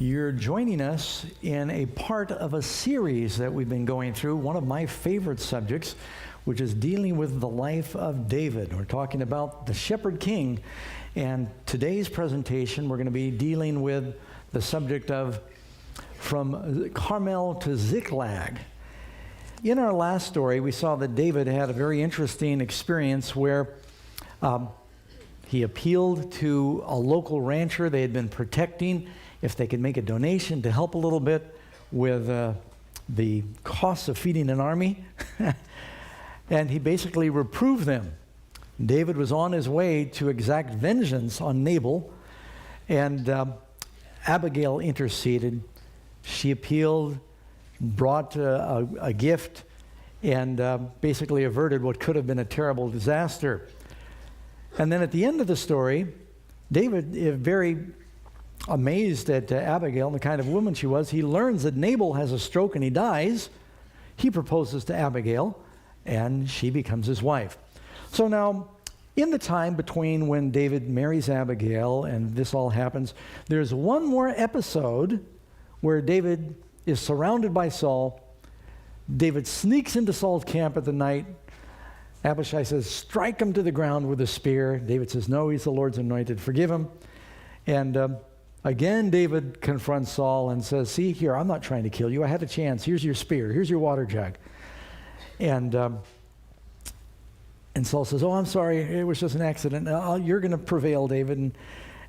You're joining us in a part of a series that we've been going through, one of my favorite subjects, which is dealing with the life of David. We're talking about the shepherd king, and today's presentation we're going to be dealing with the subject of from Carmel to Ziklag. In our last story, we saw that David had a very interesting experience where he appealed to a local rancher they had been protecting if they could make a donation to help a little bit with the costs of feeding an army. And he basically reproved them. David was on his way to exact vengeance on Nabal, and Abigail interceded. She appealed, brought a gift, and basically averted what could have been a terrible disaster. And then at the end of the story, David, very amazed at Abigail and the kind of woman she was, he learns that Nabal has a stroke and he dies. He proposes to Abigail, and she becomes his wife. So now, in the time between when David marries Abigail and this all happens, there's one more episode where David is surrounded by Saul. David sneaks into Saul's camp at the night. Abishai says, strike him to the ground with a spear. David says, no, he's the Lord's anointed. Forgive him. And again, David confronts Saul and says, see here, I'm not trying to kill you. I had a chance. Here's your spear. Here's your water jug. And Saul says, oh, I'm sorry. It was just an accident. You're going to prevail, David.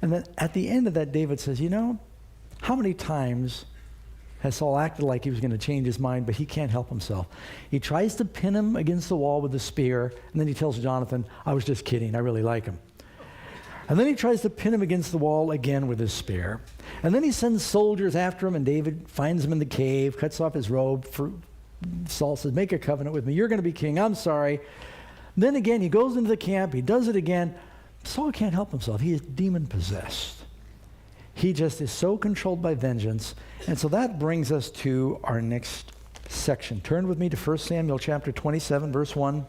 And then at the end of that, David says, you know, how many times has Saul acted like he was going to change his mind, but he can't help himself? He tries to pin him against the wall with the spear, and then he tells Jonathan, I was just kidding. I really like him. And then he tries to pin him against the wall again with his spear. And then he sends soldiers after him, and David finds him in the cave, cuts off his robe. Saul says, make a covenant with me. You're going to be king. I'm sorry. Then again, he goes into the camp. He does it again. Saul can't help himself. He is demon-possessed. He just is so controlled by vengeance. And so that brings us to our next section. Turn with me to 1 Samuel chapter 27, verse 1.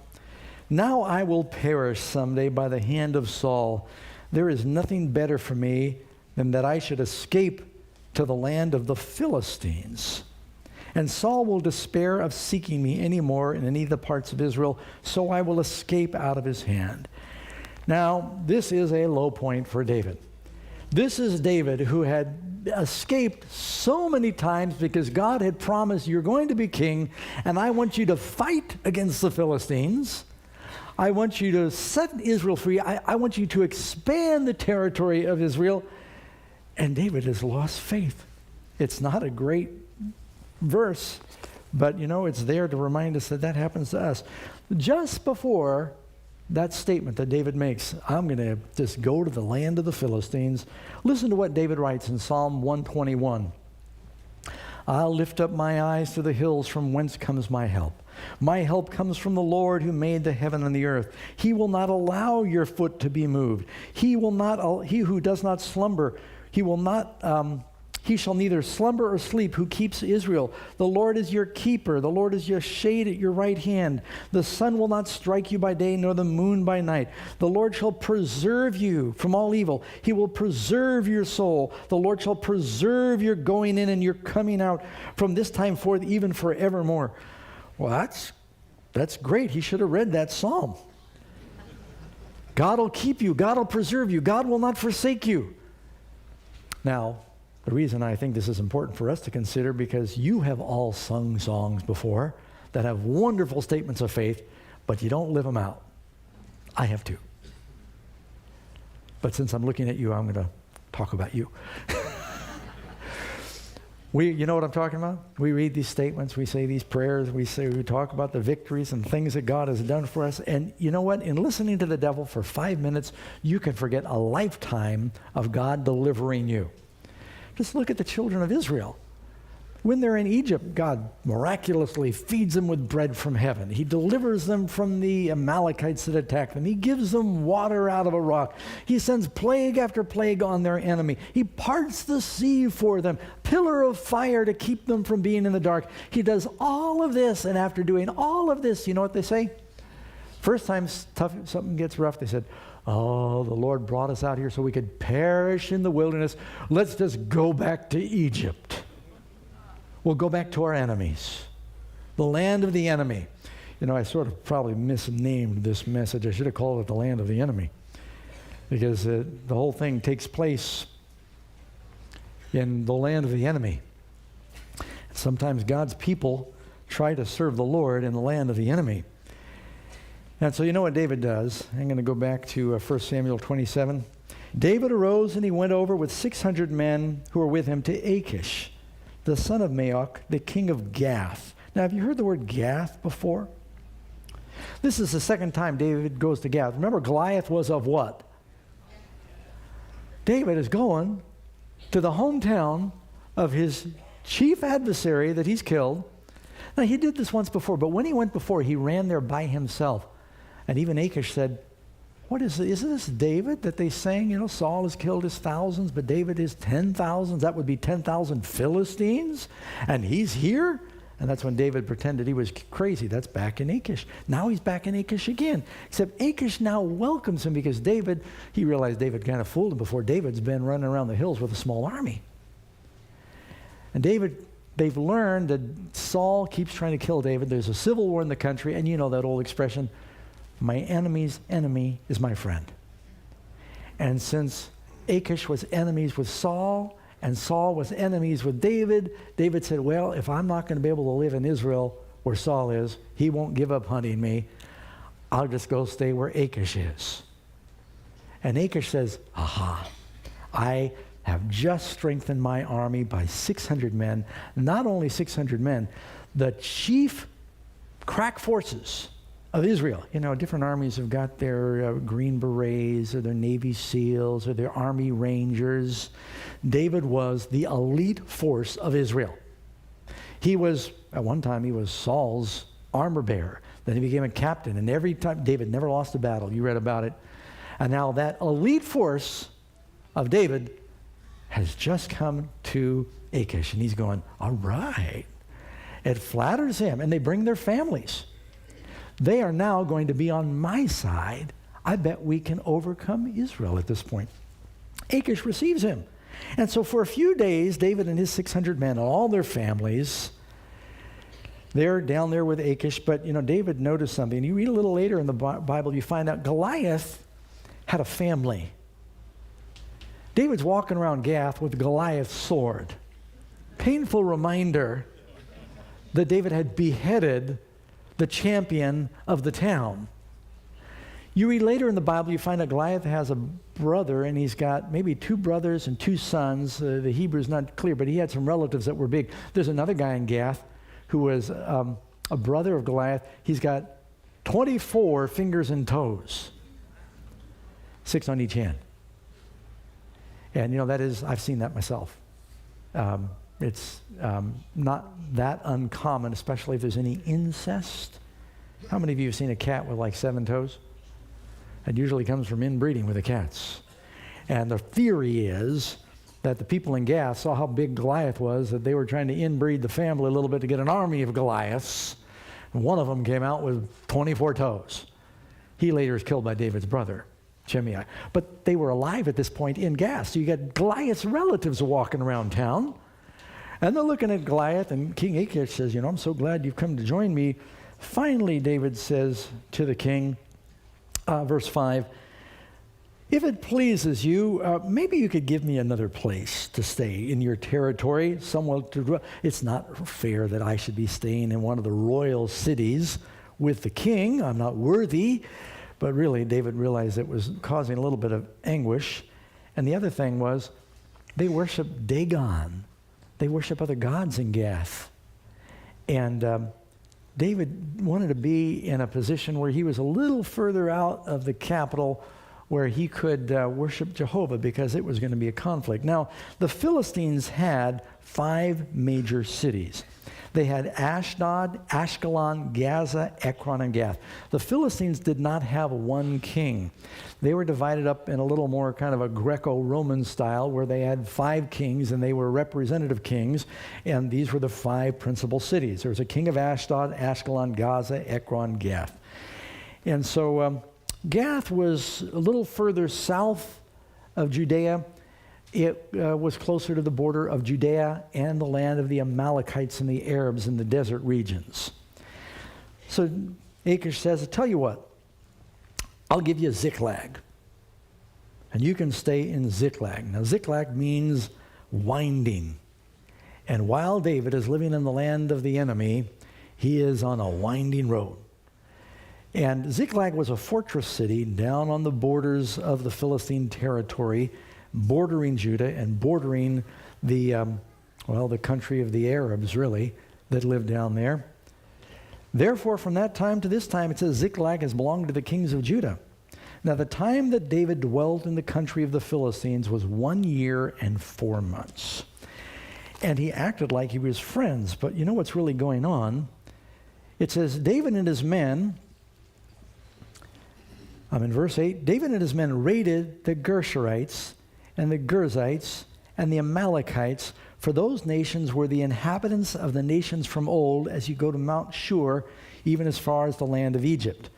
Now I will perish someday by the hand of Saul. There is nothing better for me than that I should escape to the land of the Philistines. And Saul will despair of seeking me anymore in any of the parts of Israel, so I will escape out of his hand. Now, this is a low point for David. This is David who had escaped so many times because God had promised, you're going to be king, and I want you to fight against the Philistines. I want you to set Israel free. I want you to expand the territory of Israel. And David has lost faith. It's not a great verse, but you know, it's there to remind us that that happens to us. Just before that statement that David makes, I'm going to just go to the land of the Philistines. Listen to what David writes in Psalm 121. I'll lift up my eyes to the hills from whence comes my help. My help comes from the Lord who made the heaven and the earth. He will not allow your foot to be moved. He who does not slumber, he shall neither slumber or sleep who keeps Israel. The Lord is your keeper. The Lord is your shade at your right hand. The sun will not strike you by day, nor the moon by night. The Lord shall preserve you from all evil. He will preserve your soul. The Lord shall preserve your going in and your coming out from this time forth, even forevermore. Well, that's great. He should have read that psalm. God will keep you. God will preserve you. God will not forsake you. Now, the reason I think this is important for us to consider, because you have all sung songs before that have wonderful statements of faith, but you don't live them out. I have too. But since I'm looking at you, I'm going to talk about you. You know what I'm talking about? We read these statements, we say these prayers, we talk about the victories and things that God has done for us. And you know what? In listening to the devil for 5 minutes, you can forget a lifetime of God delivering you. Just look at the children of Israel. When they're in Egypt, God miraculously feeds them with bread from heaven. He delivers them from the Amalekites that attack them. He gives them water out of a rock. He sends plague after plague on their enemy. He parts the sea for them, pillar of fire to keep them from being in the dark. He does all of this, and after doing all of this, you know what they say? First time something gets rough, they said, Oh, the Lord brought us out here so we could perish in the wilderness. Let's just go back to Egypt. We'll go back to our enemies, the land of the enemy. You know, I sort of probably misnamed this message. I should have called it the land of the enemy, because the whole thing takes place in the land of the enemy. Sometimes God's people try to serve the Lord in the land of the enemy. And so you know what David does. I'm going to go back to 1 Samuel 27. David arose and he went over with 600 men who were with him to Achish, the son of Maoch, the king of Gath. Now, have you heard the word Gath before? This is the second time David goes to Gath. Remember, Goliath was of what? David is going to the hometown of his chief adversary that he's killed. Now, he did this once before, but when he went before, he ran there by himself. And even Achish said, "What is this? Isn't this David that they sang? You know, Saul has killed his thousands, but David his 10,000s. That would be 10,000 Philistines. And he's here?" And that's when David pretended he was crazy. That's back in Achish. Now he's back in Achish again. Except Achish now welcomes him because he realized David kind of fooled him before. David's been running around the hills with a small army. And they've learned that Saul keeps trying to kill David. There's a civil war in the country, and you know that old expression, my enemy's enemy is my friend. And since Achish was enemies with Saul, and Saul was enemies with David, David said, well, if I'm not going to be able to live in Israel where Saul is, he won't give up hunting me. I'll just go stay where Achish is. And Achish says, aha, I have just strengthened my army by 600 men. Not only 600 men, the chief crack forces of Israel. You know, different armies have got their Green Berets or their Navy SEALs or their Army Rangers. David was the elite force of Israel. At one time, he was Saul's armor bearer. Then he became a captain, and every time, David never lost a battle. You read about it. And now that elite force of David has just come to Achish, and he's going, all right. It flatters him, and they bring their families. They are now going to be on my side. I bet we can overcome Israel at this point. Achish receives him. And so for a few days, David and his 600 men and all their families, they're down there with Achish. But, you know, David noticed something. You read a little later in the Bible, you find out Goliath had a family. David's walking around Gath with Goliath's sword. Painful reminder that David had beheaded the champion of the town. You read later in the Bible, you find that Goliath has a brother, and he's got maybe 2 brothers and 2 sons. The Hebrew's not clear, but he had some relatives that were big. There's another guy in Gath who was a brother of Goliath. He's got 24 fingers and toes, 6 on each hand. And, you know, that is, I've seen that myself. It's not that uncommon, especially if there's any incest. How many of you have seen a cat with like 7 toes? It usually comes from inbreeding with the cats. And the theory is that the people in Gath saw how big Goliath was, that they were trying to inbreed the family a little bit to get an army of Goliaths. And one of them came out with 24 toes. He later is killed by David's brother, Shimei. But they were alive at this point in Gath. So you got Goliath's relatives walking around town. And they're looking at Goliath, and King Achish says, you know, I'm so glad you've come to join me. Finally, David says to the king, verse 5, if it pleases you, maybe you could give me another place to stay in your territory. It's not fair that I should be staying in one of the royal cities with the king. I'm not worthy. But really, David realized it was causing a little bit of anguish. And the other thing was, they worship Dagon. They worship other gods in Gath. And David wanted to be in a position where he was a little further out of the capital where he could worship Jehovah, because it was going to be a conflict. Now, the Philistines had 5 major cities. They had Ashdod, Ashkelon, Gaza, Ekron, and Gath. The Philistines did not have one king. They were divided up in a little more kind of a Greco-Roman style, where they had 5 kings, and they were representative kings, and these were the 5 principal cities. There was a king of Ashdod, Ashkelon, Gaza, Ekron, Gath. And so Gath was a little further south of Judea. It was closer to the border of Judea and the land of the Amalekites and the Arabs in the desert regions. So Achish says, I tell you what, I'll give you Ziklag, and you can stay in Ziklag. Now, Ziklag means winding. And while David is living in the land of the enemy, he is on a winding road. And Ziklag was a fortress city down on the borders of the Philistine territory, bordering Judah and bordering the country of the Arabs, really, that lived down there. Therefore, from that time to this time, it says Ziklag has belonged to the kings of Judah. Now, the time that David dwelt in the country of the Philistines was 1 year and 4 months. And he acted like he was friends. But you know what's really going on? It says, David and his men, I'm in verse 8, David and his men raided the Gershurites and the Girzites and the Amalekites, for those nations were the inhabitants of the nations from old, as you go to Mount Shur, even as far as the land of Egypt.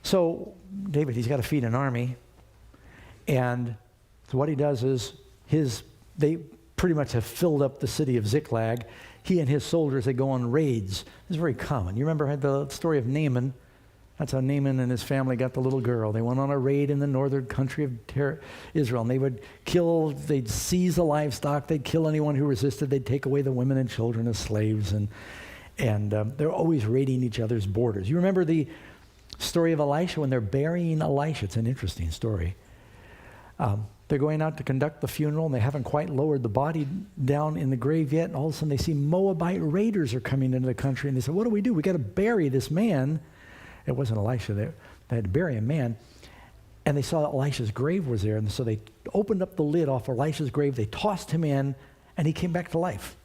So David, he's got to feed an army, and so what he does is they pretty much have filled up the city of Ziklag. He and his soldiers, they go on raids. This is very common. You remember the story of Naaman? That's how Naaman and his family got the little girl. They went on a raid in the northern country of Israel, and they would kill, they'd seize the livestock, they'd kill anyone who resisted, they'd take away the women and children as slaves, and they're always raiding each other's borders. You remember the story of Elisha when they're burying Elisha? It's an interesting story. They're going out to conduct the funeral, and they haven't quite lowered the body down in the grave yet, and all of a sudden they see Moabite raiders are coming into the country, and they say, what do? We got to bury this man. It wasn't Elisha. They had to bury a man. And they saw that Elisha's grave was there. And so they opened up the lid off Elisha's grave. They tossed him in, and he came back to life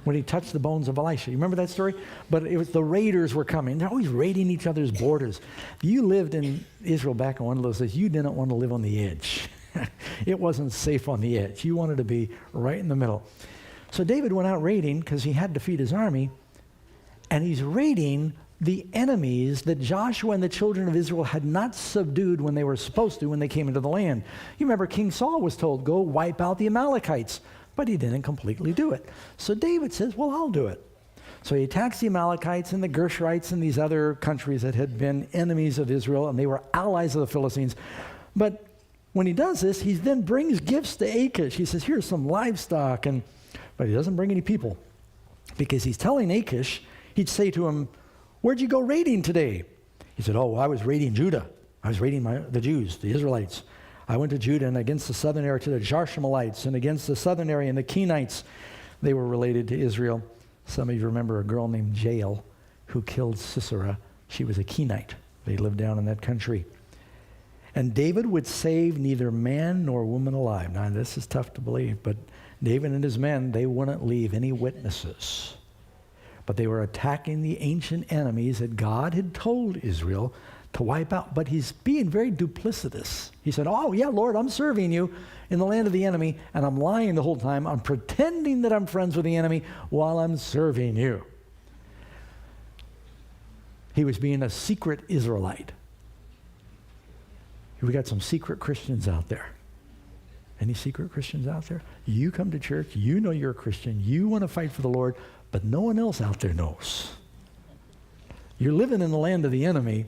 when he touched the bones of Elisha. You remember that story? But it was the raiders were coming. They're always raiding each other's borders. You lived in Israel back in one of those days. You didn't want to live on the edge. It wasn't safe on the edge. You wanted to be right in the middle. So David went out raiding because he had to feed his army. And he's raiding the enemies that Joshua and the children of Israel had not subdued when they were supposed to when they came into the land. You remember King Saul was told, go wipe out the Amalekites, but he didn't completely do it. So David says, well, I'll do it. So he attacks the Amalekites and the Gershurites and these other countries that had been enemies of Israel, and they were allies of the Philistines. But when he does this, he then brings gifts to Achish. He says, here's some livestock, but he doesn't bring any people, because he's telling Achish, he'd say to him, where'd you go raiding today? He said, I was raiding Judah. I was raiding the Jews, the Israelites. I went to Judah and against the southern area to the Jarshumalites, and against the southern area and the Kenites. They were related to Israel. Some of you remember a girl named Jael who killed Sisera. She was a Kenite. They lived down in that country. And David would save neither man nor woman alive. Now, this is tough to believe, but David and his men, they wouldn't leave any witnesses. But they were attacking the ancient enemies that God had told Israel to wipe out. But he's being very duplicitous. He said, oh, yeah, Lord, I'm serving you in the land of the enemy, and I'm lying the whole time. I'm pretending that I'm friends with the enemy while I'm serving you. He was being a secret Israelite. We got some secret Christians out there. Any secret Christians out there? You come to church, you know you're a Christian, you want to fight for the Lord, but no one else out there knows. You're living in the land of the enemy,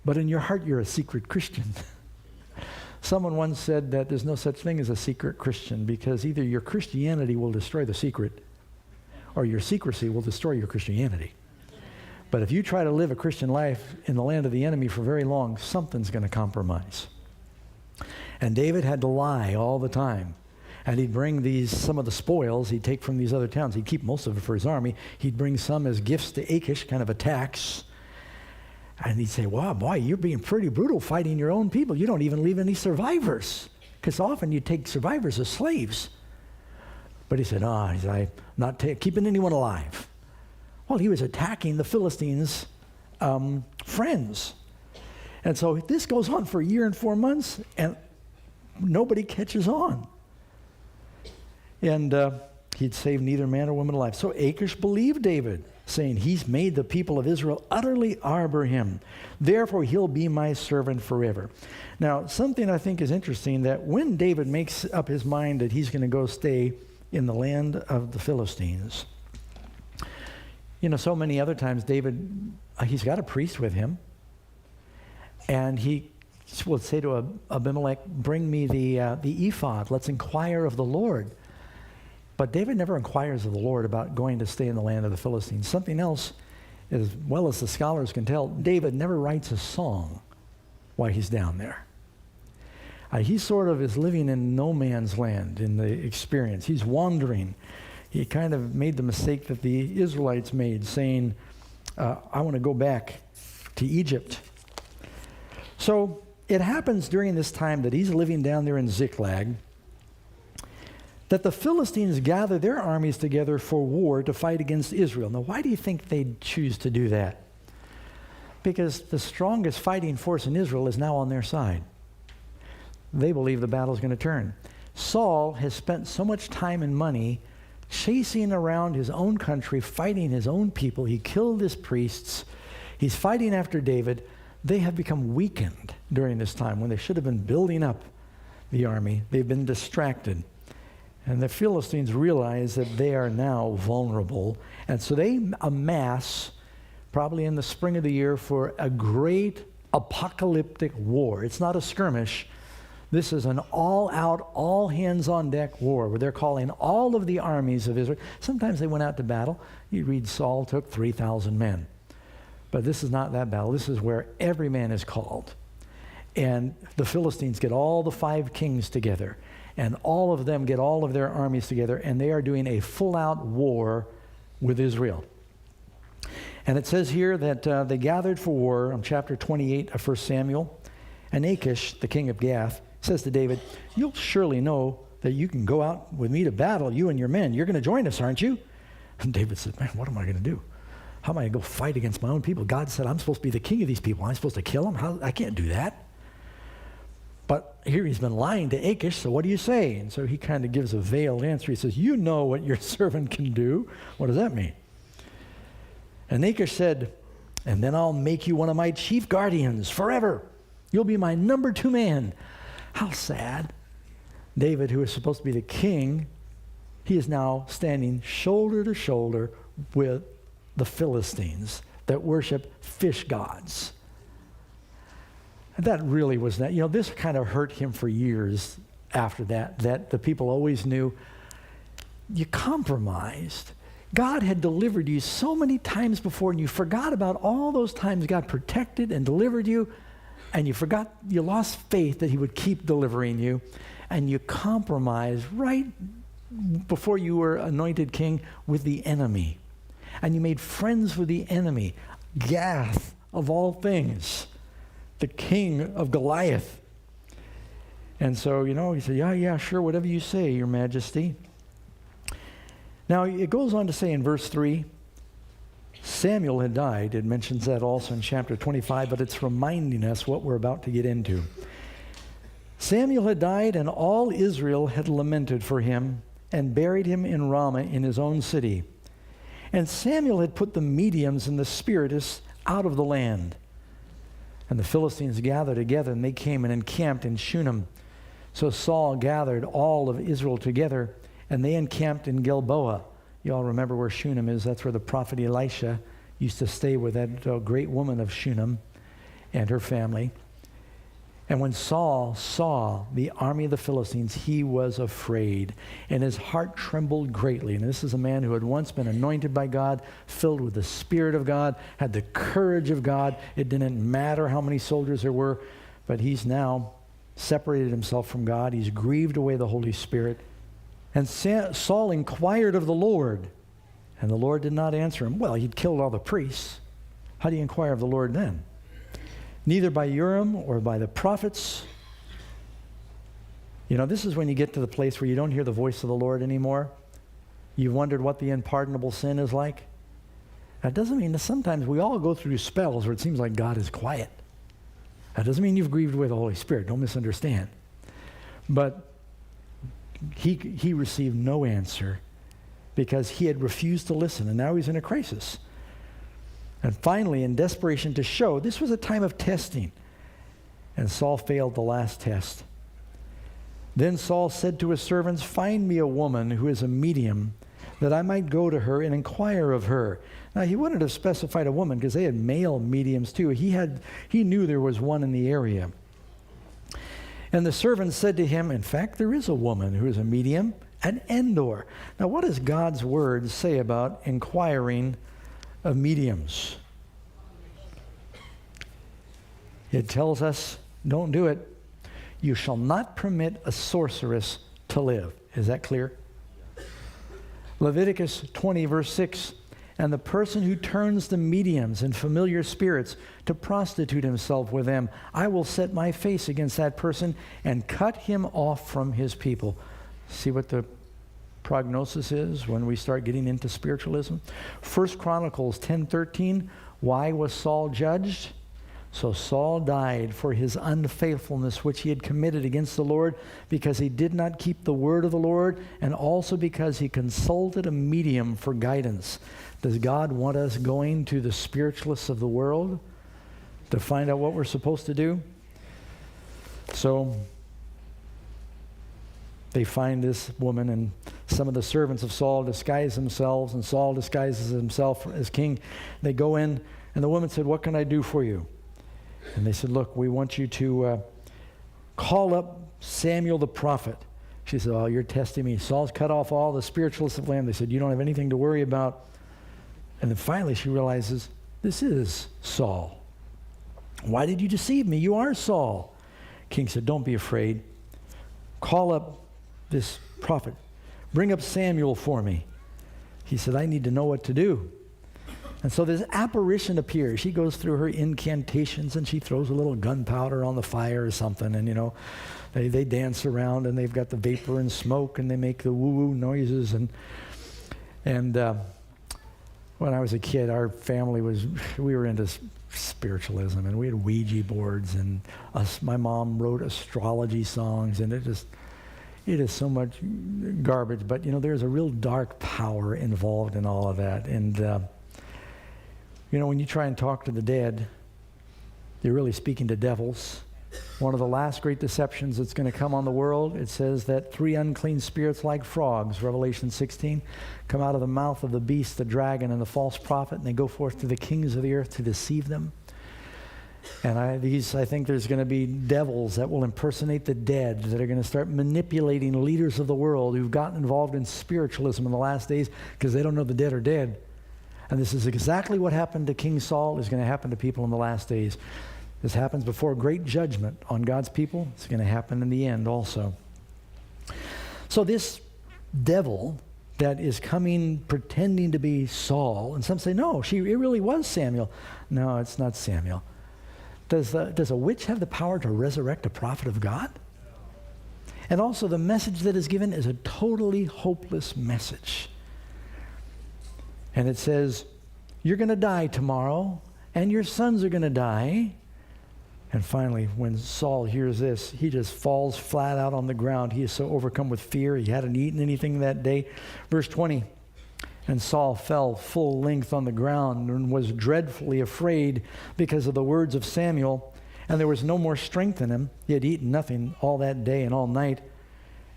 but in your heart you're a secret Christian. Someone once said that there's no such thing as a secret Christian, because either your Christianity will destroy the secret, or your secrecy will destroy your Christianity. But if you try to live a Christian life in the land of the enemy for very long, something's going to compromise. And David had to lie all the time. And he'd bring some of the spoils he'd take from these other towns. He'd keep most of it for his army. He'd bring some as gifts to Achish, kind of a tax. And he'd say, wow, boy, you're being pretty brutal fighting your own people. You don't even leave any survivors. Because often you take survivors as slaves. But he said, I'm not keeping anyone alive. Well, he was attacking the Philistines' friends. And so this goes on for 1 year and 4 months, and nobody catches on. And he'd save neither man or woman alive. So Achish believed David saying, he's made the people of Israel utterly arbor him. Therefore, he'll be my servant forever. Now, something I think is interesting, that when David makes up his mind that he's going to go stay in the land of the Philistines, so many other times David, he's got a priest with him, and he will say to Abimelech, bring me the ephod, let's inquire of the Lord. But David never inquires of the Lord about going to stay in the land of the Philistines. Something else, as well as the scholars can tell, David never writes a song while he's down there. He sort of is living in no man's land in the experience. He's wandering. He kind of made the mistake that the Israelites made, saying, I want to go back to Egypt. So it happens during this time that he's living down there in Ziklag, that the Philistines gather their armies together for war to fight against Israel. Now, why do you think they'd choose to do that? Because the strongest fighting force in Israel is now on their side. They believe the battle's going to turn. Saul has spent so much time and money chasing around his own country, fighting his own people. He killed his priests. He's fighting after David. They have become weakened during this time when they should have been building up the army. They've been distracted. And the Philistines realize that they are now vulnerable. And so they amass, probably in the spring of the year, for a great apocalyptic war. It's not a skirmish. This is an all-out, all-hands-on-deck war where they're calling all of the armies of Israel. Sometimes they went out to battle. You read Saul took 3,000 men. But this is not that battle. This is where every man is called. And the Philistines get all the 5 kings together. And all of them get all of their armies together, and they are doing a full-out war with Israel. And it says here that they gathered for war, on chapter 28 of 1 Samuel, and Achish, the king of Gath, says to David, you'll surely know that you can go out with me to battle, you and your men. You're going to join us, aren't you? And David said, man, what am I going to do? How am I going to go fight against my own people? God said, I'm supposed to be the king of these people. I'm supposed to kill them? I can't do that. But here he's been lying to Achish, so what do you say? And so he kind of gives a veiled answer. He says, you know what your servant can do. What does that mean? And Achish said, and then I'll make you one of my chief guardians forever. You'll be my number 2 man. How sad. David, who is supposed to be the king, he is now standing shoulder to shoulder with the Philistines that worship fish gods. That really was that. This kind of hurt him for years after that the people always knew you compromised. God had delivered you so many times before, and you forgot about all those times God protected and delivered you, and you lost faith that he would keep delivering you, and you compromised right before you were anointed king with the enemy. And you made friends with the enemy, Gath of all things, the king of Goliath. And so, he said, yeah, sure, whatever you say, your majesty. Now, it goes on to say in verse 3, Samuel had died. It mentions that also in chapter 25, but it's reminding us what we're about to get into. Samuel had died, and all Israel had lamented for him and buried him in Ramah in his own city. And Samuel had put the mediums and the spiritists out of the land. And the Philistines gathered together, and they came and encamped in Shunem. So Saul gathered all of Israel together, and they encamped in Gilboa. You all remember where Shunem is. That's where the prophet Elisha used to stay with that great woman of Shunem and her family. And when Saul saw the army of the Philistines, he was afraid, and his heart trembled greatly. And this is a man who had once been anointed by God, filled with the Spirit of God, had the courage of God. It didn't matter how many soldiers there were, but he's now separated himself from God. He's grieved away the Holy Spirit. And Saul inquired of the Lord, and the Lord did not answer him. Well, he'd killed all the priests. How do you inquire of the Lord then? Neither by Urim or by the prophets. This is when you get to the place where you don't hear the voice of the Lord anymore. You've wondered what the unpardonable sin is like. That doesn't mean that sometimes we all go through spells where it seems like God is quiet. That doesn't mean you've grieved away the Holy Spirit. Don't misunderstand. But he received no answer because he had refused to listen, and now he's in a crisis. And finally, in desperation to show, this was a time of testing. And Saul failed the last test. Then Saul said to his servants, "Find me a woman who is a medium, that I might go to her and inquire of her." Now, he wouldn't have specified a woman because they had male mediums too. He knew there was one in the area. And the servant said to him, "In fact, there is a woman who is a medium at Endor." Now, what does God's word say about inquiring of mediums? It tells us, don't do it. You shall not permit a sorceress to live. Is that clear? Leviticus 20, verse 6. And the person who turns the mediums and familiar spirits to prostitute himself with them, I will set my face against that person and cut him off from his people. See what the prognosis is when we start getting into spiritualism? 1 Chronicles 10:13. Why was Saul judged? So Saul died for his unfaithfulness which he had committed against the Lord, because he did not keep the word of the Lord, and also because he consulted a medium for guidance. Does God want us going to the spiritualists of the world to find out what we're supposed to do? So they find this woman, and some of the servants of Saul disguise themselves, and Saul disguises himself as king. They go in, and the woman said, "What can I do for you?" And they said, "Look, we want you to call up Samuel the prophet." She said, "Oh, you're testing me. Saul's cut off all the spiritualists of the land." They said, "You don't have anything to worry about." And then finally she realizes, this is Saul. "Why did you deceive me? You are Saul." King said, "Don't be afraid. Call up this prophet. Bring up Samuel for me." He said, "I need to know what to do." And so this apparition appears. She goes through her incantations, and she throws a little gunpowder on the fire or something. And, they dance around, and they've got the vapor and smoke, and they make the woo-woo noises. And when I was a kid, our family we were into spiritualism, and we had Ouija boards, and my mom wrote astrology songs, and it is so much garbage. But, there's a real dark power involved in all of that. And, when you try and talk to the dead, you're really speaking to devils. One of the last great deceptions that's going to come on the world, it says that 3 unclean spirits like frogs, Revelation 16, come out of the mouth of the beast, the dragon, and the false prophet, and they go forth to the kings of the earth to deceive them. And I think there's going to be devils that will impersonate the dead, that are going to start manipulating leaders of the world who've gotten involved in spiritualism in the last days because they don't know the dead are dead. And this is exactly what happened to King Saul is going to happen to people in the last days. This happens before great judgment on God's people. It's going to happen in the end also. So this devil that is coming pretending to be Saul, and some say, no, it really was Samuel. No, it's not Samuel. Does a witch have the power to resurrect a prophet of God? And also the message that is given is a totally hopeless message. And it says, you're going to die tomorrow, and your sons are going to die. And finally, when Saul hears this, he just falls flat out on the ground. He is so overcome with fear. He hadn't eaten anything that day. Verse 20, and Saul fell full length on the ground and was dreadfully afraid because of the words of Samuel. And there was no more strength in him. He had eaten nothing all that day and all night.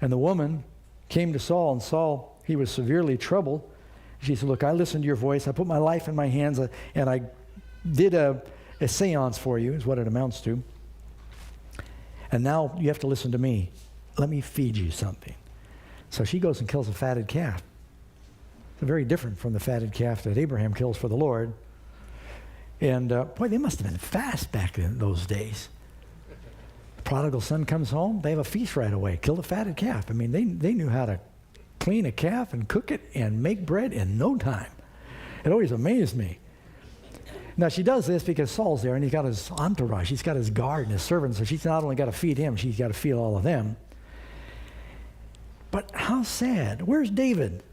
And the woman came to Saul, and Saul, he was severely troubled. She said, look, I listened to your voice. I put my life in my hands, and I did a seance for you, is what it amounts to. And now you have to listen to me. Let me feed you something. So she goes and kills a fatted calf. It's very different from the fatted calf that Abraham kills for the Lord. And boy, they must have been fast back in those days. The prodigal son comes home, they have a feast right away. Kill the fatted calf. I mean, they knew how to clean a calf and cook it and make bread in no time. It always amazed me. Now, she does this because Saul's there, and he's got his entourage. He's got his guard and his servants, so she's not only got to feed him, she's got to feed all of them. But how sad. Where's David?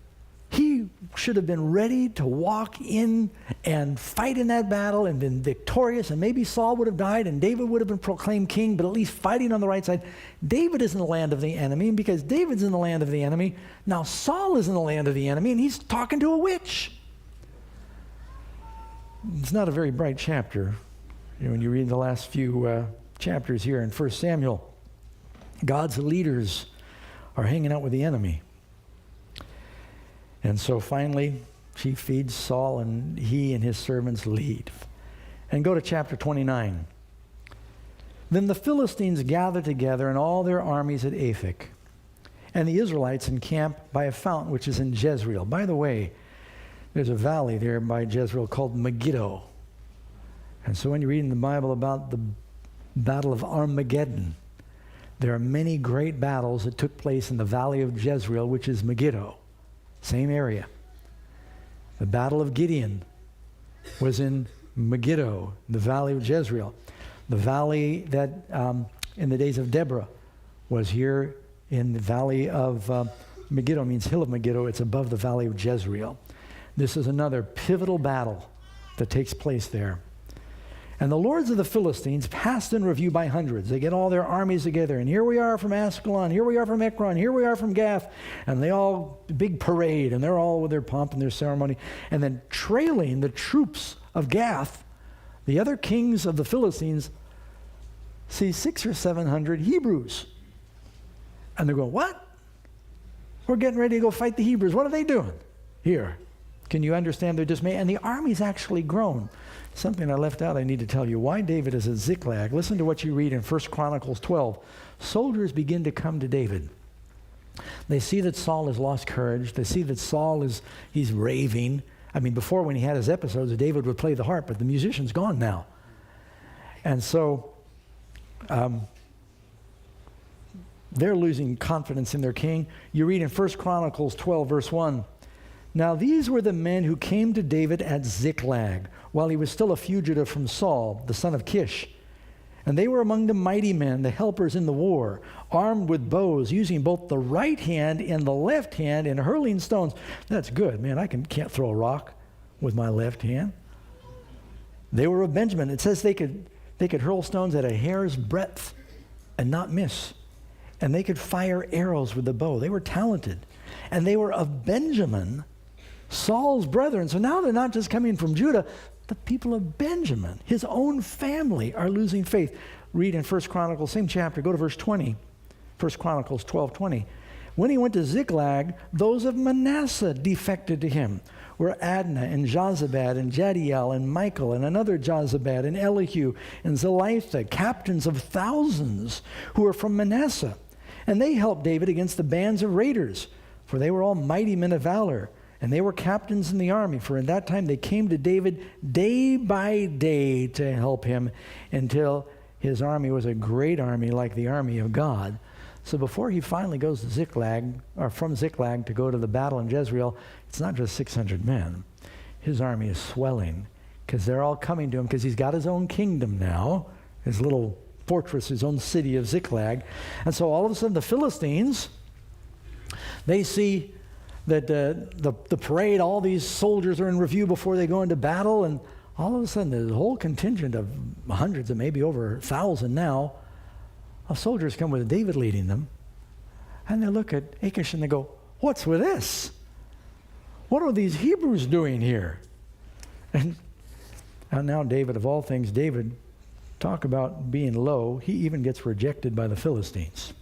He should have been ready to walk in and fight in that battle and been victorious, and maybe Saul would have died and David would have been proclaimed king, but at least fighting on the right side. David is in the land of the enemy, and because David's in the land of the enemy, now Saul is in the land of the enemy, and he's talking to a witch. it's not a very bright chapter. When you read the last few chapters here in 1 Samuel, God's leaders are hanging out with the enemy. And so finally, she feeds Saul, and he and his servants leave. And go to chapter 29. Then the Philistines gather together and all their armies at Aphek, and the Israelites encamp by a fountain which is in Jezreel. By the way, there's a valley there by Jezreel called Megiddo. And so when you read in the Bible about the Battle of Armageddon, there are many great battles that took place in the valley of Jezreel, which is Megiddo, same area. The Battle of Gideon was in Megiddo, the valley of Jezreel. The valley that in the days of Deborah was here in the valley of Megiddo, means hill of Megiddo. It's above the valley of Jezreel. This is another pivotal battle that takes place there. And the lords of the Philistines passed in review by hundreds. They get all their armies together, and here we are from Ascalon, here we are from Ekron, here we are from Gath, and they all, big parade, and they're all with their pomp and their ceremony. And then trailing the troops of Gath, the other kings of the Philistines see 600 or 700 Hebrews. And they're going, what? We're getting ready to go fight the Hebrews. What are they doing here? Can you understand their dismay? And the army's actually grown. Something I left out I need to tell you. Why David is at Ziklag. Listen to what you read in 1 Chronicles 12. Soldiers begin to come to David. They see that Saul has lost courage. They see that Saul he's raving. I mean, before when he had his episodes, David would play the harp, but the musician's gone now. And so they're losing confidence in their king. You read in 1 Chronicles 12, verse 1. Now these were the men who came to David at Ziklag, while he was still a fugitive from Saul, the son of Kish. And they were among the mighty men, the helpers in the war, armed with bows, using both the right hand and the left hand in hurling stones. That's good, man. I can't throw a rock with my left hand. They were of Benjamin. It says they could hurl stones at a hair's breadth and not miss. And they could fire arrows with the bow. They were talented. And they were of Benjamin, Saul's brethren. So now they're not just coming from Judah. The people of Benjamin, his own family, are losing faith. Read in 1 Chronicles, same chapter, go to verse 20. 1 Chronicles 12:20. When he went to Ziklag, those of Manasseh defected to him, were Adnah and Jozabad and Jadiel and Michael and another Jozabad and Elihu and Zelitha, captains of thousands who were from Manasseh. And they helped David against the bands of raiders, for they were all mighty men of valor. And they were captains in the army, for in that time they came to David day by day to help him until his army was a great army like the army of God. So before he finally goes to Ziklag, or from Ziklag to go to the battle in Jezreel, it's not just 600 men. His army is swelling because they're all coming to him because he's got his own kingdom now, his little fortress, his own city of Ziklag. And so all of a sudden the Philistines, they see that the parade, all these soldiers are in review before they go into battle, and all of a sudden there's a whole contingent of hundreds and maybe over 1,000 now of soldiers come with David leading them, and they look at Achish and they go, what's with this? What are these Hebrews doing here? And now David, of all things, David, talk about being low, he even gets rejected by the Philistines.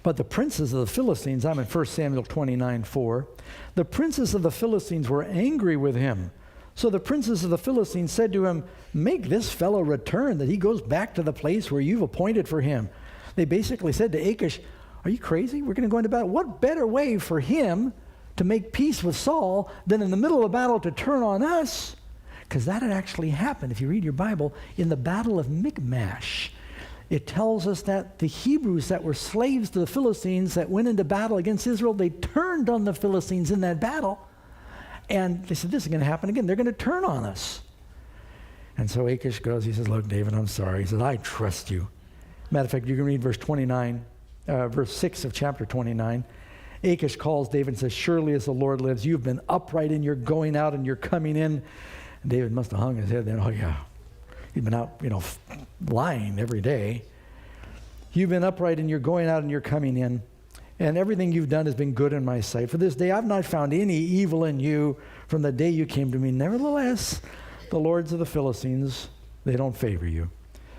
But the princes of the Philistines, I'm in 1 Samuel 29:4. The princes of the Philistines were angry with him. So the princes of the Philistines said to him, make this fellow return, that he goes back to the place where you've appointed for him. They basically said to Achish, are you crazy? We're going to go into battle. What better way for him to make peace with Saul than in the middle of battle to turn on us? Because that had actually happened, if you read your Bible, in the battle of Michmash. It tells us that the Hebrews that were slaves to the Philistines that went into battle against Israel, they turned on the Philistines in that battle. And they said, this is going to happen again. They're going to turn on us. And so Achish goes, he says, look, David, I'm sorry. He says, I trust you. Matter of fact, you can read verse 6 of chapter 29. Achish calls David and says, surely as the Lord lives, you've been upright in your going out and your coming in. And David must have hung his head then, oh yeah. He'd been out, lying every day. You've been upright and you're going out and you're coming in. and everything you've done has been good in my sight. For this day I've not found any evil in you from the day you came to me. Nevertheless, the lords of the Philistines, they don't favor you.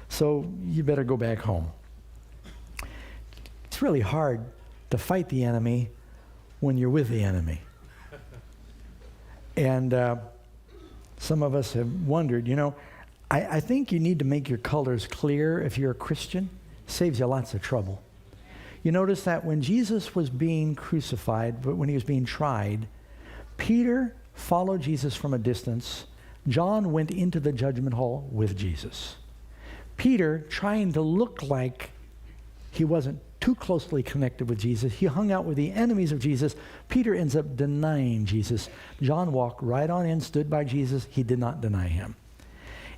So you better go back home. It's really hard to fight the enemy when you're with the enemy. And some of us have wondered, I think you need to make your colors clear if you're a Christian. Saves you lots of trouble. You notice that when Jesus was being crucified, but when he was being tried, Peter followed Jesus from a distance. John went into the judgment hall with Jesus. Peter, trying to look like he wasn't too closely connected with Jesus, he hung out with the enemies of Jesus. Peter ends up denying Jesus. John walked right on in, stood by Jesus. He did not deny him.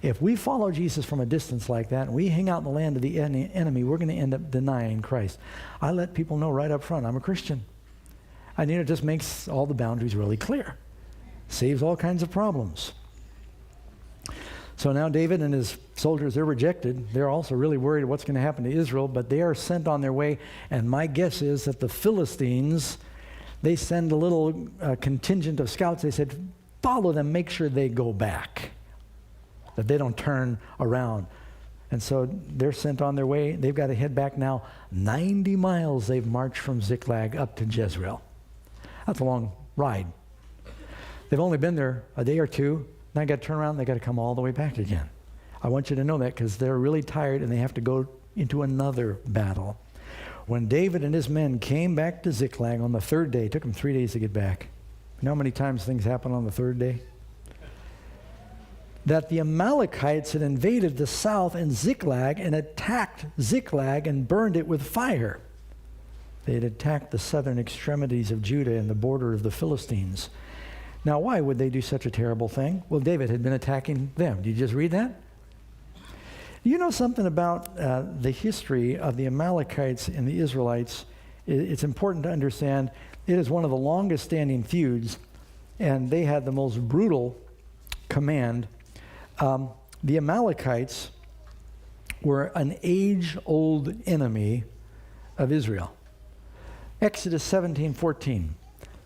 If we follow Jesus from a distance like that, and we hang out in the land of the enemy, we're going to end up denying Christ. I let people know right up front, I'm a Christian. And it just makes all the boundaries really clear. Saves all kinds of problems. So now David and his soldiers, they're rejected. They're also really worried what's going to happen to Israel, but they are sent on their way. And my guess is that the Philistines, they send a little contingent of scouts. They said, follow them, make sure they go back, that they don't turn around. And so they're sent on their way. They've got to head back now. 90 miles they've marched from Ziklag up to Jezreel. That's a long ride. They've only been there a day or two. Now they got to turn around, they got to come all the way back again. I want you to know that because they're really tired and they have to go into another battle. When David and his men came back to Ziklag on the third day, it took them 3 days to get back. You know how many times things happen on the third day? That the Amalekites had invaded the south and Ziklag and attacked Ziklag and burned it with fire. They had attacked the southern extremities of Judah and the border of the Philistines. Now, why would they do such a terrible thing? Well, David had been attacking them. Did you just read that? You know something about the history of the Amalekites and the Israelites? It's important to understand it is one of the longest standing feuds, and they had the most brutal command. The Amalekites were an age-old enemy of Israel. Exodus 17:14.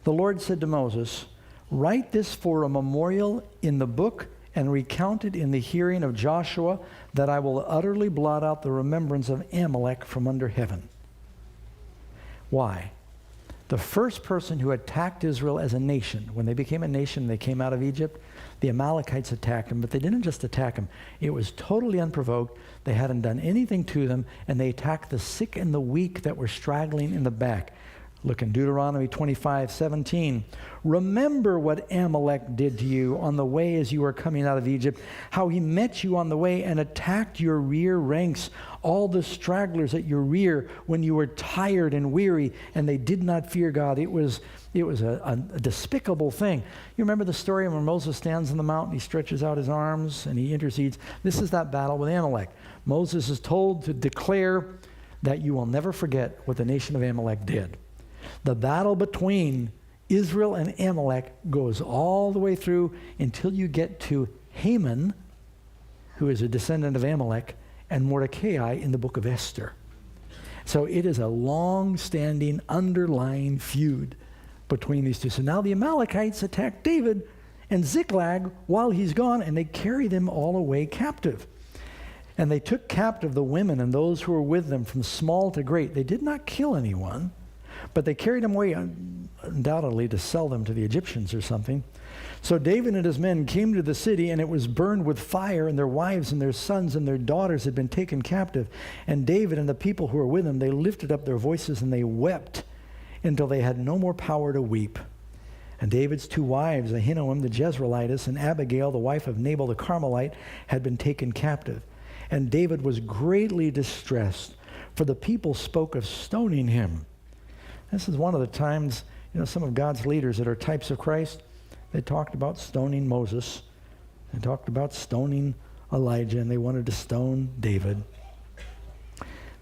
The Lord said to Moses, write this for a memorial in the book and recount it in the hearing of Joshua, that I will utterly blot out the remembrance of Amalek from under heaven. Why? The first person who attacked Israel as a nation, when they became a nation, they came out of Egypt, the Amalekites attacked them, but they didn't just attack them. It was totally unprovoked. They hadn't done anything to them, and they attacked the sick and the weak that were straggling in the back. Look in Deuteronomy 25:17. Remember what Amalek did to you on the way as you were coming out of Egypt, how he met you on the way and attacked your rear ranks, all the stragglers at your rear when you were tired and weary, and they did not fear God. It was a despicable thing. You remember the story when Moses stands on the mountain, he stretches out his arms and he intercedes. This is that battle with Amalek. Moses is told to declare that you will never forget what the nation of Amalek did. The battle between Israel and Amalek goes all the way through until you get to Haman, who is a descendant of Amalek, and Mordecai in the book of Esther. So it is a long-standing, underlying feud between these two. So now the Amalekites attack David and Ziklag while he's gone, and they carry them all away captive. And they took captive the women and those who were with them from small to great. They did not kill anyone, but they carried them away undoubtedly to sell them to the Egyptians or something. So David and his men came to the city, and it was burned with fire, and their wives and their sons and their daughters had been taken captive. And David and the people who were with him, they lifted up their voices and they wept until they had no more power to weep. And David's two wives, Ahinoam the Jezreelitess and Abigail, the wife of Nabal the Carmelite, had been taken captive. And David was greatly distressed, for the people spoke of stoning him. This is one of the times, some of God's leaders that are types of Christ, they talked about stoning Moses. They talked about stoning Elijah, and they wanted to stone David.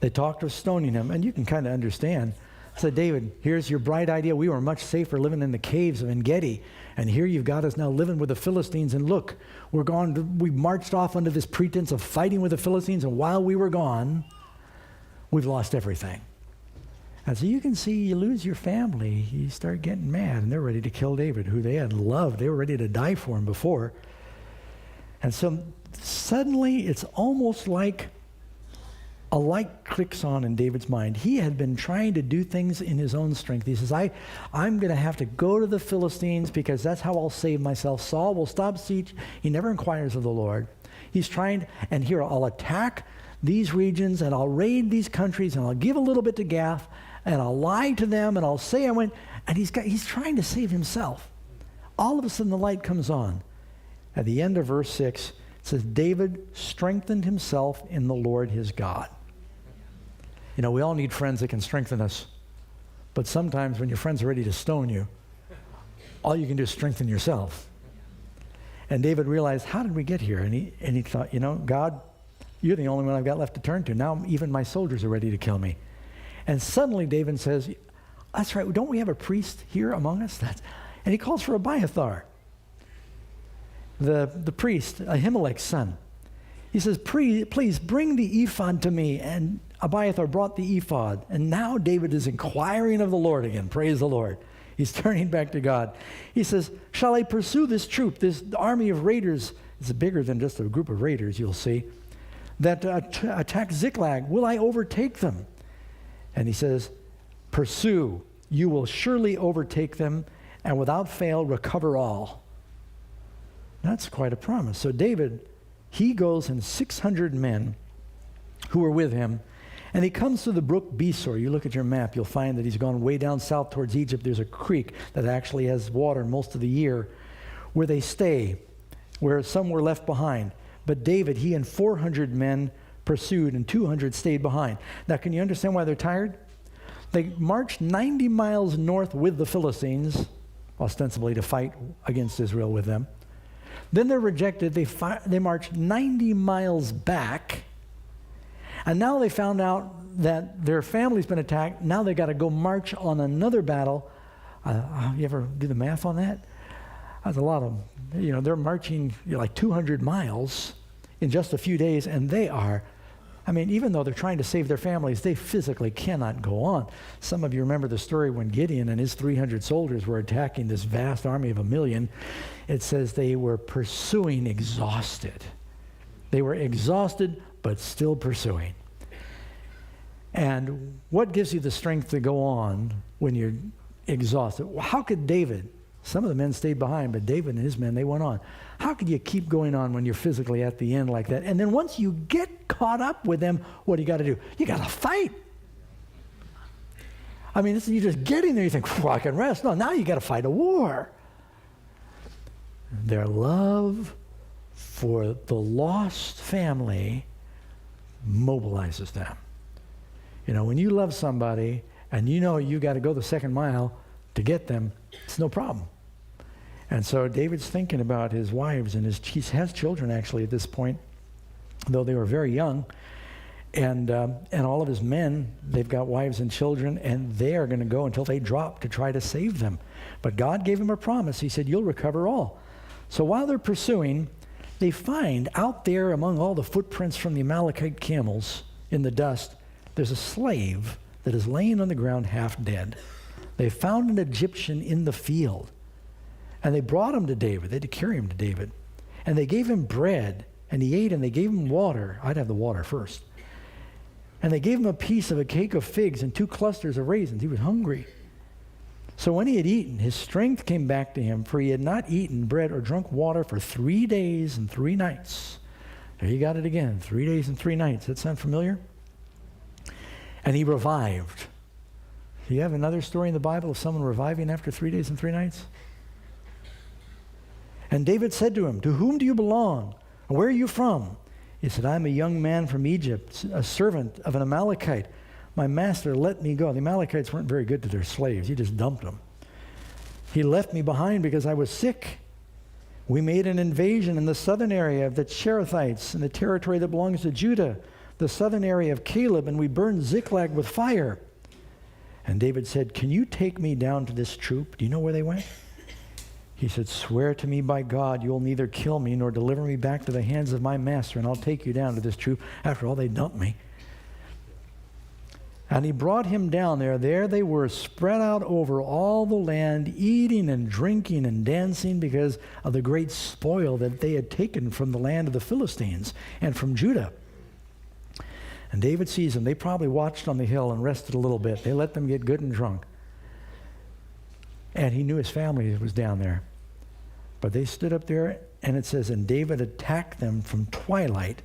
They talked of stoning him, and you can kind of understand. So David, here's your bright idea. We were much safer living in the caves of En-Gedi, and here you've got us now living with the Philistines, and look, we marched off under this pretense of fighting with the Philistines, and while we were gone, we've lost everything. And so you can see you lose your family, you start getting mad, and they're ready to kill David, who they had loved. They were ready to die for him before. And so suddenly it's almost like a light clicks on in David's mind. He had been trying to do things in his own strength. He says, I'm going to have to go to the Philistines because that's how I'll save myself. Saul will stop siege. He never inquires of the Lord. He's trying, and here I'll attack these regions, and I'll raid these countries, and I'll give a little bit to Gath, and I'll lie to them, and I'll say I went, and he's trying to save himself. All of a sudden the light comes on. At the end of verse 6, it says, David strengthened himself in the Lord his God. You know, we all need friends that can strengthen us. But sometimes when your friends are ready to stone you, all you can do is strengthen yourself. And David realized, how did we get here? And he thought, you know, God, you're the only one I've got left to turn to. Now even my soldiers are ready to kill me. And suddenly David says, that's right, don't we have a priest here among us? And he calls for Abiathar, the priest, Ahimelech's son. He says, please bring the ephod to me. And Abiathar brought the ephod. And now David is inquiring of the Lord again. Praise the Lord. He's turning back to God. He says, shall I pursue this troop, this army of raiders? It's bigger than just a group of raiders, you'll see, that attack Ziklag. Will I overtake them? And he says, pursue. You will surely overtake them, and without fail recover all. That's quite a promise. So David, he goes and 600 men who are with him, and he comes to the brook Besor. You look at your map, you'll find that he's gone way down south towards Egypt. There's a creek that actually has water most of the year where they stay, where some were left behind. But David, he and 400 men pursued, and 200 stayed behind. Now, can you understand why they're tired? They marched 90 miles north with the Philistines, ostensibly to fight against Israel with them. Then they're rejected. They marched 90 miles back. And now they found out that their family's been attacked. Now they got to go march on another battle. You ever do the math on that? That's a lot of, they're marching like 200 miles in just a few days, and they are, even though they're trying to save their families, they physically cannot go on. Some of you remember the story when Gideon and his 300 soldiers were attacking this vast army of 1 million. It says they were pursuing exhausted. They were exhausted, but still pursuing. And what gives you the strength to go on when you're exhausted? How could David, some of the men stayed behind, but David and his men, they went on. How could you keep going on when you're physically at the end like that? And then once you get caught up with them, what do you got to do? You got to fight. You just get in there, you think, I can rest. No, now you got to fight a war. Their love for the lost family mobilizes them. When you love somebody and you got to go the second mile to get them, it's no problem. And so David's thinking about his wives, and he has children actually at this point, though they were very young. And all of his men, they've got wives and children, and they are going to go until they drop to try to save them. But God gave him a promise. He said, you'll recover all. So while they're pursuing, they find out there among all the footprints from the Amalekite camels in the dust, there's a slave that is laying on the ground half dead. They found an Egyptian in the field, and they brought him to David. They had to carry him to David. And they gave him bread, and he ate, and they gave him water. I'd have the water first. And they gave him a piece of a cake of figs and 2 clusters of raisins. He was hungry. So when he had eaten, his strength came back to him, for he had not eaten bread or drunk water for 3 days and 3 nights. There you got it again, 3 days and 3 nights. That sound familiar? And he revived. Do you have another story in the Bible of someone reviving after 3 days and 3 nights? And David said to him, to whom do you belong? Where are you from? He said, I'm a young man from Egypt, a servant of an Amalekite. My master let me go. The Amalekites weren't very good to their slaves. He just dumped them. He left me behind because I was sick. We made an invasion in the southern area of the Cherethites, in the territory that belongs to Judah, the southern area of Caleb, and we burned Ziklag with fire. And David said, can you take me down to this troop? Do you know where they went? He said, swear to me by God, you'll neither kill me nor deliver me back to the hands of my master, and I'll take you down to this troop. After all, they dumped me. And he brought him down there. There they were spread out over all the land, eating and drinking and dancing because of the great spoil that they had taken from the land of the Philistines and from Judah. And David sees them. They probably watched on the hill and rested a little bit. They let them get good and drunk. And he knew his family was down there. But they stood up there, and it says, and David attacked them from twilight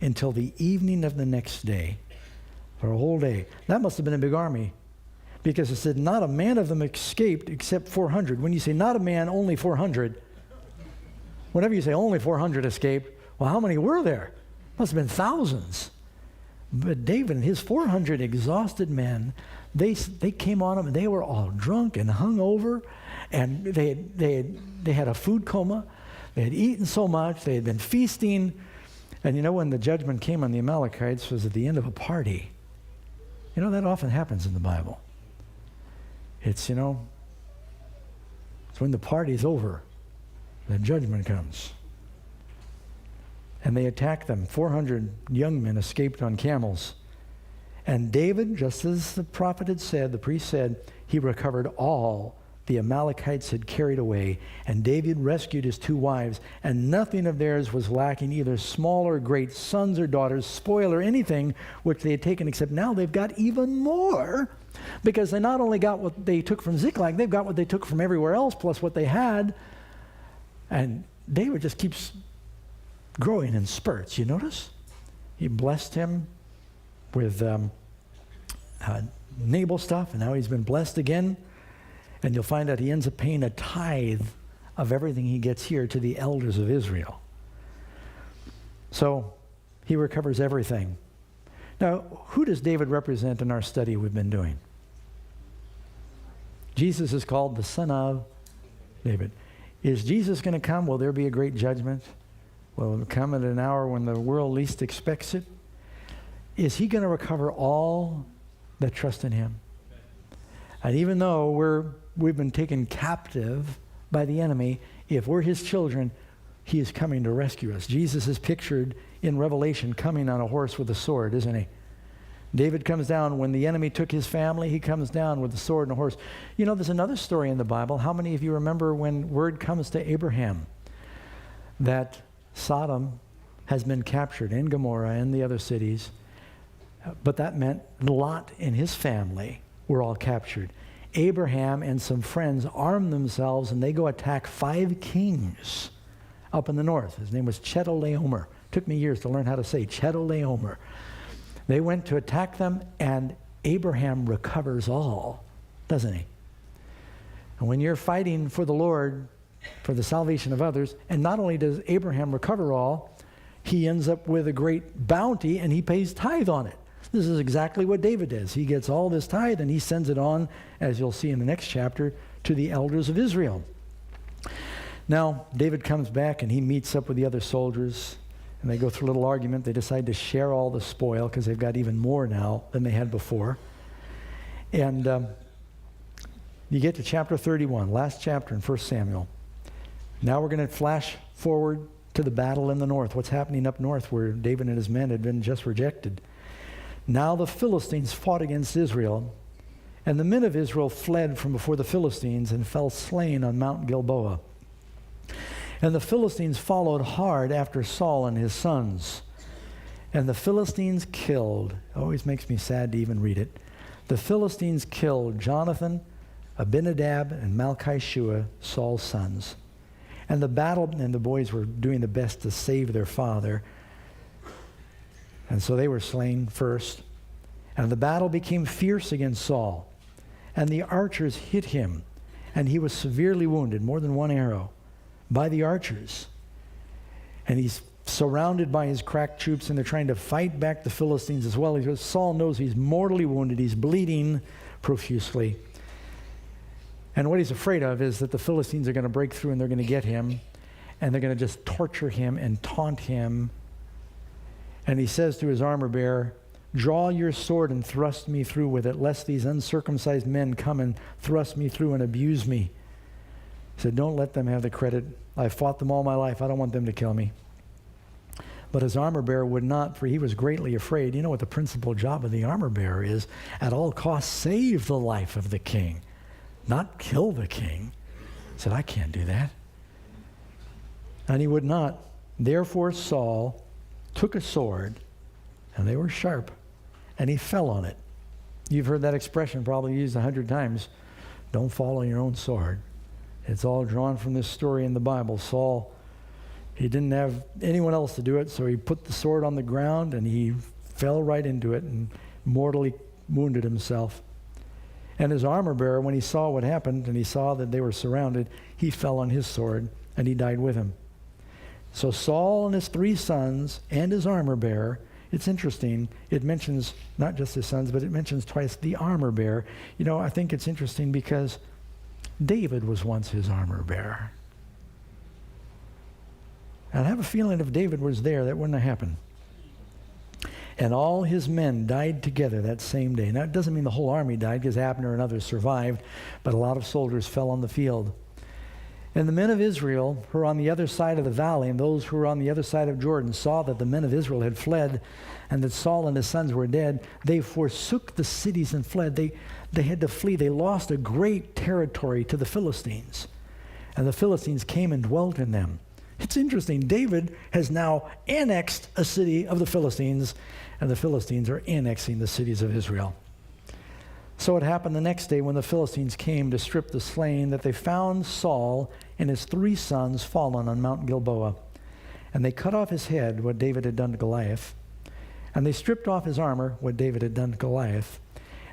until the evening of the next day. For a whole day. That must have been a big army, because it said not a man of them escaped except 400. When you say not a man, only 400, whenever you say only 400 escaped, well, how many were there? Must have been thousands. But David and his 400 exhausted men, they came on them, and they were all drunk and hung over, and they had a food coma. They had eaten so much, they had been feasting. And you know, when the judgment came on the Amalekites, it was at the end of a party. You know, that often happens in the Bible. It's, you know, it's when the party's over, the judgment comes. And they attacked them. 400 young men escaped on camels. And David, just as the prophet had said, the priest said, he recovered all the Amalekites had carried away. And David rescued his 2 wives, and nothing of theirs was lacking, either small or great, sons or daughters, spoil or anything which they had taken, except now they've got even more, because they not only got what they took from Ziklag, they've got what they took from everywhere else, plus what they had. And David just keeps growing in spurts. You notice? He blessed him with Nabal stuff, and now he's been blessed again. And you'll find out he ends up paying a tithe of everything he gets here to the elders of Israel. So he recovers everything. Now, who does David represent in our study we've been doing? Jesus is called the Son of David. Is Jesus going to come? Will there be a great judgment? Will it come at an hour when the world least expects it? Is he going to recover all that trust in him? And even though we've been taken captive by the enemy, if we're his children, he is coming to rescue us. Jesus is pictured in Revelation coming on a horse with a sword, isn't he? David comes down when the enemy took his family. He comes down with a sword and a horse. You know, there's another story in the Bible. How many of you remember when word comes to Abraham that Sodom has been captured, and Gomorrah and the other cities, but that meant Lot and his family were all captured. Abraham and some friends arm themselves, and they go attack 5 kings up in the north. His name was Chedorlaomer. Took me years to learn how to say Chedorlaomer. They went to attack them, and Abraham recovers all, doesn't he? And when you're fighting for the Lord, for the salvation of others, and not only does Abraham recover all, he ends up with a great bounty, and he pays tithe on it. This is exactly what David does. He gets all this tithe, and he sends it on, as you'll see in the next chapter, to the elders of Israel. Now, David comes back, and he meets up with the other soldiers, and they go through a little argument. They decide to share all the spoil, because they've got even more now than they had before. And you get to chapter 31, last chapter in 1 Samuel. Now we're going to flash forward to the battle in the north. What's happening up north where David and his men had been just rejected. Now the Philistines fought against Israel, and the men of Israel fled from before the Philistines and fell slain on Mount Gilboa. And the Philistines followed hard after Saul and his sons. And the Philistines killed, always makes me sad to even read it, the Philistines killed Jonathan, Abinadab, and Malchishua, Saul's sons. And the boys were doing the best to save their father. And so they were slain first. And the battle became fierce against Saul. And the archers hit him. And he was severely wounded, more than one arrow, by the archers. And he's surrounded by his crack troops, and they're trying to fight back the Philistines as well. Because Saul knows he's mortally wounded. He's bleeding profusely. And what he's afraid of is that the Philistines are going to break through, and they're going to get him. And they're going to just torture him and taunt him. And he says to his armor bearer, "Draw your sword and thrust me through with it, lest these uncircumcised men come and thrust me through and abuse me." He said, "Don't let them have the credit. I've fought them all my life. I don't want them to kill me." But his armor bearer would not, for he was greatly afraid. You know what the principal job of the armor bearer is? At all costs, save the life of the king, not kill the king. He said, I can't do that. And he would not. Therefore Saul took a sword, and they were sharp, and he fell on it. You've heard that expression probably used 100 times. Don't fall on your own sword. It's all drawn from this story in the Bible. Saul, he didn't have anyone else to do it, so he put the sword on the ground and he fell right into it and mortally wounded himself. And his armor bearer, when he saw what happened and he saw that they were surrounded, he fell on his sword and he died with him. So Saul and his 3 sons and his armor bearer, it's interesting, it mentions not just his sons, but it mentions twice the armor bearer. You know, I think it's interesting because David was once his armor bearer. And I have a feeling if David was there, that wouldn't have happened. And all his men died together that same day. Now, it doesn't mean the whole army died, because Abner and others survived, but a lot of soldiers fell on the field. And the men of Israel who were on the other side of the valley, and those who were on the other side of Jordan, saw that the men of Israel had fled, and that Saul and his sons were dead. They forsook the cities and fled. They had to flee. They lost a great territory to the Philistines. And the Philistines came and dwelt in them. It's interesting. David has now annexed a city of the Philistines, and the Philistines are annexing the cities of Israel. So it happened the next day when the Philistines came to strip the slain that they found Saul and his 3 sons fallen on Mount Gilboa. And they cut off his head, what David had done to Goliath. And they stripped off his armor, what David had done to Goliath.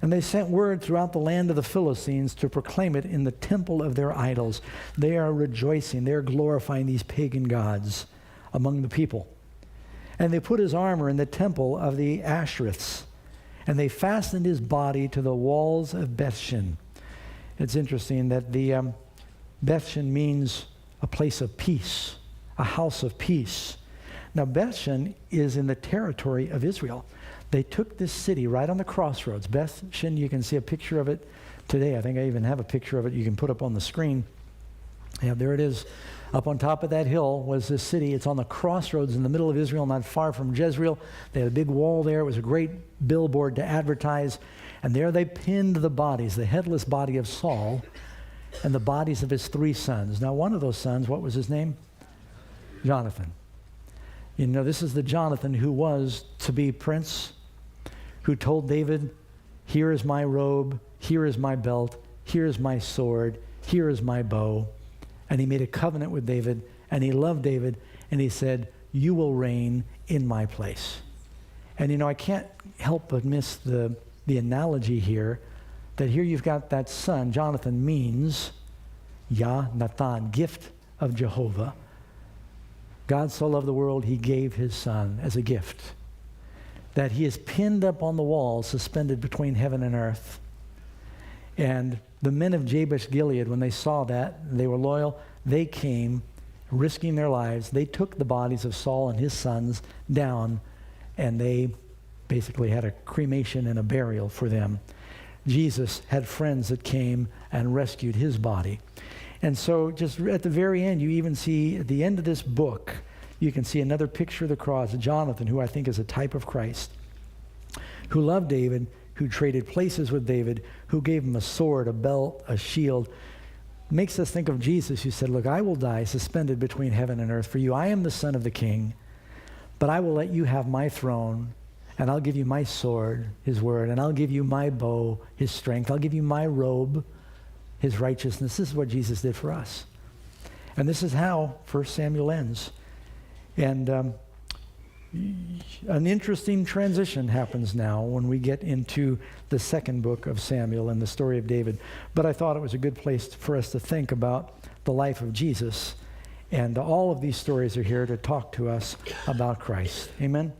And they sent word throughout the land of the Philistines to proclaim it in the temple of their idols. They are rejoicing. They are glorifying these pagan gods among the people. And they put his armor in the temple of the Ashtoreths. And they fastened his body to the walls of Bethshan. It's interesting that the Bethshan means a place of peace, a house of peace. Now, Bethshan is in the territory of Israel. They took this city right on the crossroads. Bethshan, you can see a picture of it today. I think I even have a picture of it you can put up on the screen. Yeah, there it is. Up on top of that hill was this city. It's on the crossroads in the middle of Israel, not far from Jezreel. They had a big wall there. It was a great billboard to advertise. And there they pinned the bodies, the headless body of Saul and the bodies of his 3 sons. Now, one of those sons, what was his name? Jonathan. You know, this is the Jonathan who was to be prince, who told David, here is my robe, here is my belt, here is my sword, here is my bow. And he made a covenant with David, and he loved David, and he said, you will reign in my place. And you know, I can't help but miss the analogy here, that here you've got that son. Jonathan means Yah, Nathan, gift of Jehovah. God so loved the world, he gave his son as a gift. That he is pinned up on the wall, suspended between heaven and earth. And the men of Jabesh Gilead, when they saw that, they were loyal, they came, risking their lives. They took the bodies of Saul and his sons down, and they basically had a cremation and a burial for them. Jesus had friends that came and rescued his body. And so just at the very end, you even see at the end of this book, you can see another picture of the cross, Jonathan, who I think is a type of Christ, who loved David, who traded places with David, who gave him a sword, a belt, a shield. Makes us think of Jesus, who said, look, I will die suspended between heaven and earth for you. I am the son of the king, but I will let you have my throne, and I'll give you my sword, his word, and I'll give you my bow, his strength. I'll give you my robe, his righteousness. This is what Jesus did for us. And this is how 1 Samuel ends. And an interesting transition happens now when we get into the second book of Samuel and the story of David. But I thought it was a good place for us to think about the life of Jesus. And all of these stories are here to talk to us about Christ. Amen?